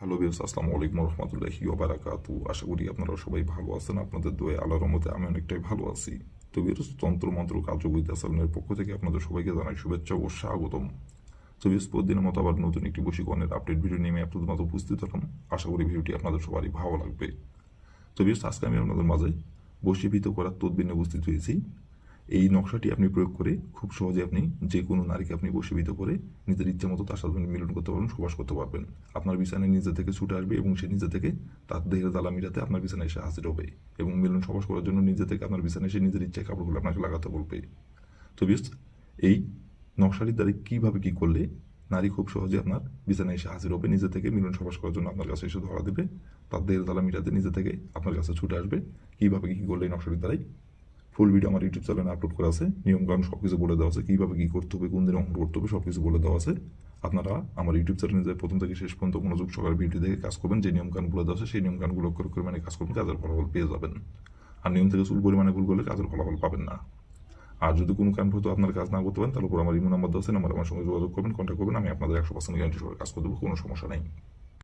Hello viewers, আসসালামু আলাইকুম রহমতুল্লাহি ওয়া বারাকাতু। আশা করি আপনারা সবাই ভালো আছেন। আপনাদের দোয়ায় আল্লাহর রহমতে আমি অনেকটাই ভালো আছি। তো ভিউয়ার্স, তন্ত্র মন্ত্র কার্যবিদ্যা চ্যানেলের পক্ষ থেকে আপনাদের সবাইকে জানাই শুভেচ্ছা ও স্বাগতম। তো ভিউয়ার্স, প্রতিদিনের মতো আবার নতুন একটি বশীকরণের আপডেট ভিডিও নিয়ে আমি আপনাদের মাঝে উপস্থিত হলাম। আশা করি ভিডিওটি আপনাদের সবারই ভালো লাগবে। তো ভিউয়ার্স, আজকে আমি আপনাদের মাঝে বশীভূত করার তদবির নিয়ে উপস্থিত হয়েছি। এই নকশাটি আপনি প্রয়োগ করে খুব সহজে আপনি যে কোনো নারীকে আপনি বশীভূত করে নিজের ইচ্ছে মতো তার সাথে মিলন করতে পারবেন, সবাস করতে পারবেন। আপনার বিছানায় নিজে থেকে ছুটে আসবে এবং সে নিজে থেকে তার দেহের জ্বালা মিটাতে আপনার বিছানায় এসে হাজির হবে এবং মিলন সবাস করার জন্য নিজে থেকে আপনার বিছানায় এসে নিজের ইচ্ছায় কাপড়গুলো আপনাকে লাগাতে বলবে। তো বিয়ার্স, এই নকশাটির দ্বারা কীভাবে কী করলে নারী খুব সহজে আপনার বিছানায় এসে হাজির হবে, নিজে থেকে মিলন সবাস করার জন্য আপনার কাছে এসে ধরা দেবে, তার দেহের জ্বালা মিটাতে নিজে থেকে আপনার কাছে ছুটে আসবে, কীভাবে কী করলে এই নকশাটির দ্বারাই ফুল ভিডিও আমার ইউটিউব চ্যানেলে আপলোড করা আছে। নিয়মকানুন সব কিছু বলে দেওয়া আছে, কীভাবে কী করতে হবে, কোন দিন অঙ্কন করতে হবে, সব কিছু বলে দেওয়া আছে। আপনারা আমার ইউটিউব চ্যানেলে যে প্রথম থেকে শেষ পর্যন্ত মনোযোগ সহকারে ভিডিও দেখে কাজ করবেন, যে নিয়মকানুন বলে দেওয়া আছে সেই নিয়মকানুনগুলো করে মানে কাজ করবেন, কাজের ফলাফল পেয়ে যাবেন। আর নিয়ম থেকে চুল পরিমাণে ভুল করলে কাজের ফলাফল পাবেন না। আর যদি কোনো কারণবশত আপনার কাজ না করতে পারেন, তাহলে উপর আমার ইমো নাম্বার দেওয়া আছে, আমার সঙ্গে যোগাযোগ করবেন, কন্ট্যাক্ট করবেন, আমি আপনাদের 100% গ্যারান্টি সহকারে কাজ করে দেবো, কোনো সমস্যা নেই।